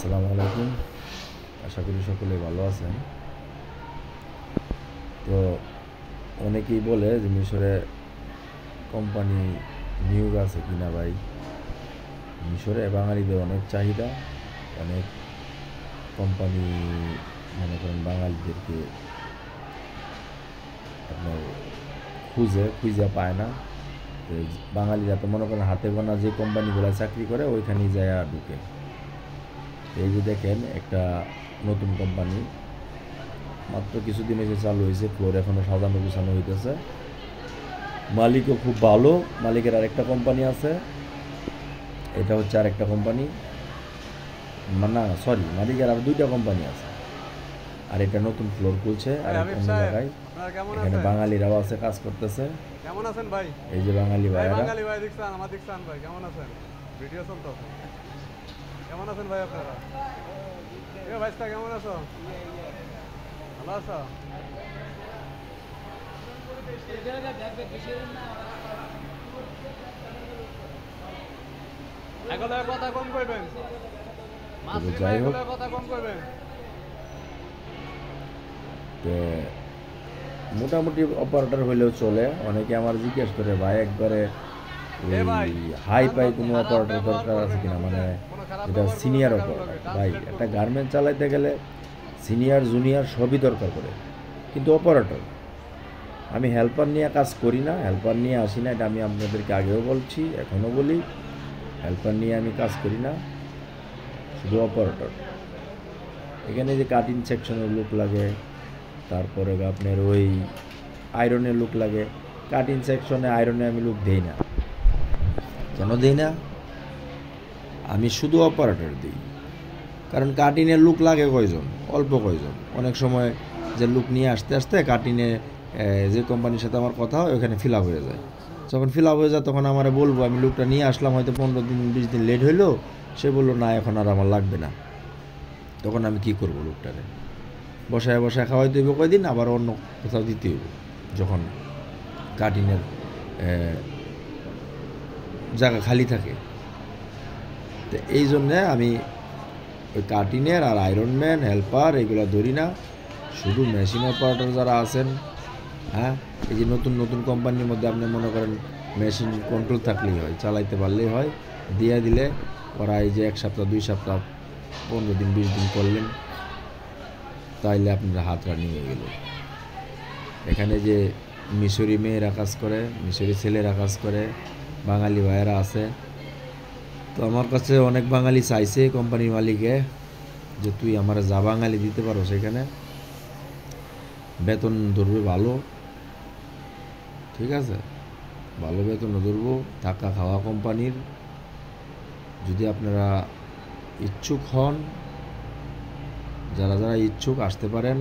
আসসালামু আলাইকুম। আশা করি সকলে ভালো আছেন। তো অনেকেই বলে যে মিশরে কোম্পানি নিয়োগ আছে কিনা ভাই। মিশরে বাঙালিদের অনেক চাহিদা, অনেক কোম্পানি মনে করেন বাঙালিদেরকে আপনার খুঁজে পায় না। তো বাঙালিরা তো মনে করেন হাতে গোনা যে কোম্পানিগুলো চাকরি করে ওইখানেই যায় ঢুকে। এই যে দেখেন একটা নতুন কোম্পানি মাত্র কিছুদিন এসে চালু হয়েছে, ফ্লোর এখনও সাজানো গুছানো হইতেছে। মালিকও খুব ভালো। মালিকের আরেকটা কোম্পানি আছে, এটা হচ্ছে আরেকটা কোম্পানি, না সরি, মালিকের আর দুইটা কোম্পানি আছে। আর এটা নতুন ফ্লোর খুলছে আর অন্য জায়গায়। এখানে বাঙালিরাও আছে, কাজ করতেছে। কেমন আছেন ভাই? এই যে বাঙালি ভাইরা, বাঙালি ভাই দেখছেন, আমার দেখছেন ভাই কেমন আছেন? ভিডিও চলতেছে। কেমন আছেন ভাই আপনারা? এ ভাইস্তা কেমন আছো? ভালো আছো? এগুলো কথা কম কইবেন। যাই হোক, কথা কম কইবেন। মোটামুটি অপারেটর হইলেও চলে। অনেকে আমার জিজ্ঞেস করে ভাই একবারে হাই পাই কোনো অপারেটর দরকার আছে কিনা, মানে এটা সিনিয়র অপারেটর। ভাই একটা গার্মেন্ট চালাইতে গেলে সিনিয়র জুনিয়র সবই দরকার করে, কিন্তু অপারেটর আমি হেল্পার নিয়ে কাজ করি না, হেল্পার নিয়ে আসি না। এটা আমি আপনাদেরকে আগেও বলছি, এখনও বলি, হেল্পার নিয়ে আমি কাজ করি না, শুধু অপারেটর। এখানে যে কাটিং সেকশনের লোক লাগে, তারপরে আপনার ওই আয়রনের লোক লাগে। কাটিং সেকশনে আয়রনে আমি লোক দিই না। কেন দিই না? আমি শুধু অপারেটর দিই। কারণ কাটিংয়ের লোক লাগে কয়জন, অল্প কয়জন। অনেক সময় যে লোক নিয়ে আসতে আসতে কাটিংয়ে যে কোম্পানির সাথে আমার কথা হয় ওখানে ফিল আপ হয়ে যায়। যখন ফিল আপ হয়ে যায় তখন আমার বলবো, আমি লোকটা নিয়ে আসলাম, হয়তো 15-20 দিন লেট হইলো, সে বললো না এখন আর আমার লাগবে না। তখন আমি কি করব? লোকটারে বসায় খাওয়াইতে হইব কয়দিন, আবার অন্য কোথাও দিতে হইব যখন কাটিংয়ের জায়গা খালি থাকে। তো এই জন্যে আমি ওই কাটিংয়ের আর আয়রনম্যান হেল্পার এগুলো ধরি না। শুধু মেশিন অপারেটর যারা আছেন, হ্যাঁ, এই যে নতুন নতুন কোম্পানির মধ্যে আপনি মনে করেন মেশিন কন্ট্রোল থাকলেই হয়, চালাইতে পারলেই হয়, দিয়ে দিলে ওরা এই যে 1 সপ্তাহ 2 সপ্তাহ 15 দিন 20 দিন করলেন, তাইলে আপনার হাত রানিং হয়ে গেল। এখানে যে মিশরি মেয়েরা কাজ করে, মিশরি ছেলেরা কাজ করে, বাঙালি ভাইয়েরা আছে। তো আমার কাছে অনেক বাঙালি চাইছে কোম্পানির মালিকে যে তুই আমার যা বাঙালি দিতে পারো, সেখানে বেতন ধরবে ভালো, ঠিক আছে, ভালো বেতন ধরবো, থাকা খাওয়া কোম্পানির। যদি আপনারা ইচ্ছুক হন, যারা যারা ইচ্ছুক আসতে পারেন।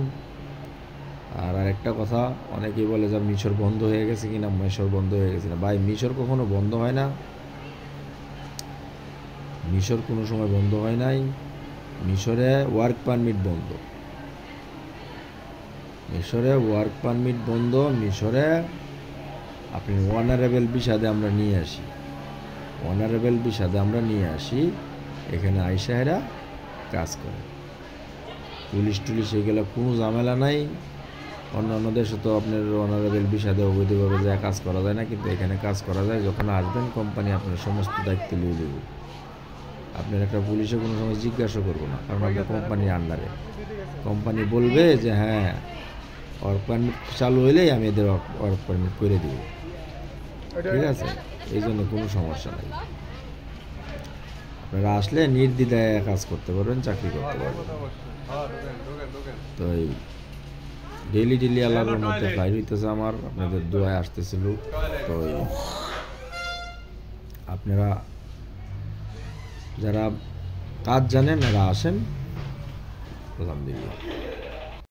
আর আরেকটা কথা, অনেকেই বলে যে মিশর বন্ধ হয়ে গেছে কিনা, মিশর বন্ধ হয়ে গেছে না। ভাই মিশর কখনো বন্ধ হয় না, মিশর কোনো সময় বন্ধ হয় নাই। মিশরে ওয়ার্ক পারমিট বন্ধ, মিশরে ওয়ার্ক পারমিট বন্ধ। মিশরে আপনি অনারেবল ভিসাতে আমরা নিয়ে আসি, অনারেবল ভিসাতে আমরা নিয়ে আসি, এখানে আইসা এরা কাজ করে। পুলিশ টুলিশ এগুলো কোনো ঝামেলা নাই। অন্যান্য দেশে তো আপনার অনারেবল ভিসাতে অবৈধভাবে যায় কাজ করা যায় না, কিন্তু এখানে কাজ করা যায়। যখন আসবেন কোম্পানি আপনার সমস্ত দায়িত্ব নিয়ে দেবে। আপনার একটা পুলিশে কোনো সময় জিজ্ঞাসা করবো না, কারণ আপনার কোম্পানির আন্ডারে। কোম্পানি বলবে যে হ্যাঁ ওয়ার্ক পারমিট চালু হইলেই আমি এদের ওয়ার্ক পারমিট করে দিব, ঠিক আছে? এই জন্য কোনো সমস্যা নেই। আপনারা আসলে নির্দ্বিধায় কাজ করতে পারবেন, চাকরি করতে পারবেন। তো এই ডেইলি আল্লাহর মধ্যে ফ্লাইট হইতেছে আমার, আপনাদের দোয়ায় আসতেছিল। তো আপনারা যারা কাজ জানেন এরা আসেন, আলহামদুলিল্লাহ।